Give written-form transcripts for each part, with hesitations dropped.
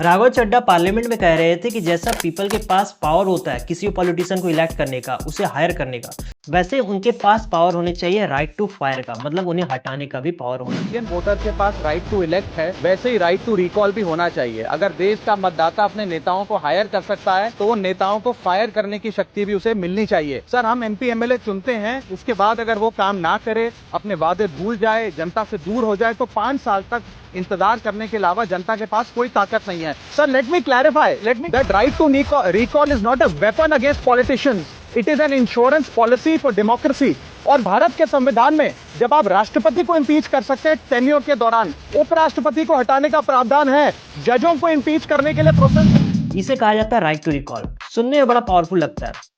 Raghav Chadha parliament में कह रहे थे कि जैसा पीपल के पास पावर होता है किसी पॉलिटिशियन को इलेक्ट करने का, उसे हायर करने का, वैसे उनके पास पावर होने चाहिए राइट टू फायर का, मतलब उन्हें हटाने का भी पावर होना चाहिए। इंडियन वोटर के पास राइट टू इलेक्ट है, वैसे ही राइट टू रिकॉल भी होना चाहिए। अगर देश का मतदाता अपने नेताओं को हायर कर सकता है तो वो नेताओं को फायर करने की शक्ति भी उसे मिलनी चाहिए। सर, हम MP MLA चुनते हैं, उसके बाद अगर वो काम ना करे, अपने वादे भूल जाए, जनता से दूर हो जाए, तो 5 साल तक इंतजार करने के अलावा जनता के पास कोई ताकत नहीं है। Sir, let me clarify that right to recall is not a weapon against politicians, it is an insurance policy for democracy. और भारत के संविधान में जब आप राष्ट्रपति को इम्पीच कर सकते हैं टेन्योर के दौरान, उपराष्ट्रपति को हटाने का प्रावधान है, जजों को इम्पीच करने के लिए प्रोसेस। इसे कहा जाता है राइट टू रिकॉल। सुनने में बड़ा पावरफुल लगता है।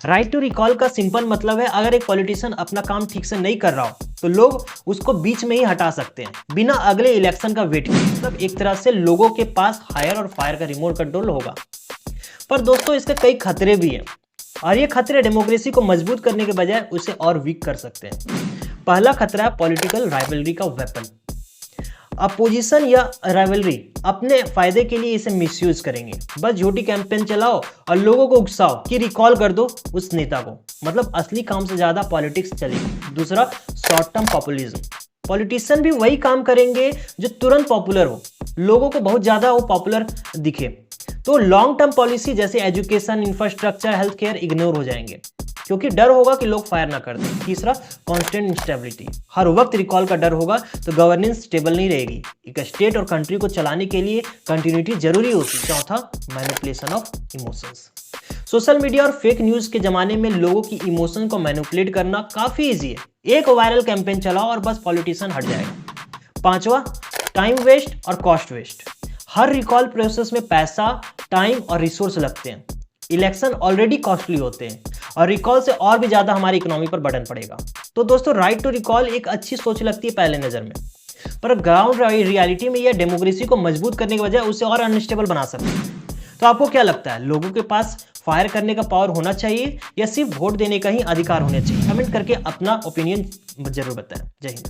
राइट टू रिकॉल का सिंपल मतलब है, अगर एक पॉलिटिशियन अपना काम ठीक से नहीं कर रहा हो तो लोग उसको बीच में ही हटा सकते हैं बिना अगले इलेक्शन का वेट किए। मतलब एक तरह से लोगों के पास हायर और फायर का रिमोट कंट्रोल होगा। पर दोस्तों, इसके कई खतरे भी हैं और ये खतरे डेमोक्रेसी को मजबूत करने के बजाय उसे और वीक कर सकते हैं। पहला खतरा है पॉलिटिकल राइवलरी का वेपन। अपोजिशन या राइवलरी अपने फायदे के लिए इसे मिसयूज करेंगे। बस झूठी कैंपेन चलाओ और लोगों को उकसाओ कि रिकॉल कर दो उस नेता को, मतलब असली काम से ज्यादा पॉलिटिक्स चलेगी। दूसरा, शॉर्ट टर्म पॉपुलिज्म। पॉलिटिशियन भी वही काम करेंगे जो तुरंत पॉपुलर हो, लोगों को बहुत ज्यादा वो पॉपुलर दिखे, तो लॉन्ग टर्म पॉलिसी जैसे education, infrastructure, health care ignore हो जाएंगे क्योंकि डर होगा कि लोग फायर ना कर दें। तीसरा, कांस्टेंट इंस्टेबिलिटी। हर वक्त रिकॉल का डर होगा तो गवर्नेंस स्टेबल नहीं रहेगी। एक स्टेट और कंट्री को चलाने के लिए कंटिन्यूटी जरूरी होती है। चौथा, manipulation of emotions. Social media और फेक न्यूज के जमाने में लोगों की इमोशन को मैनिपुलेट करना काफी इजी है। एक वायरल कैंपेन चलाओ और बस पॉलिटिशियन हट जाएगा। पांचवा, टाइम वेस्ट और कॉस्ट वेस्ट। हर रिकॉल प्रोसेस में पैसा, टाइम और रिसोर्स लगते हैं। इलेक्शन ऑलरेडी कॉस्टली होते हैं और रिकॉल से और भी ज्यादा हमारी इकोनॉमी पर बर्डन पड़ेगा। तो दोस्तों, राइट टू रिकॉल एक अच्छी सोच लगती है पहले नजर में, पर ग्राउंड रियलिटी में यह डेमोक्रेसी को मजबूत करने के बजाय उसे और अनस्टेबल बना सकती है। तो आपको क्या लगता है, लोगों के पास फायर करने का पावर होना चाहिए या सिर्फ वोट देने का ही अधिकार होना चाहिए? कमेंट करके अपना ओपिनियन जरूर बताएं। जय हिंद।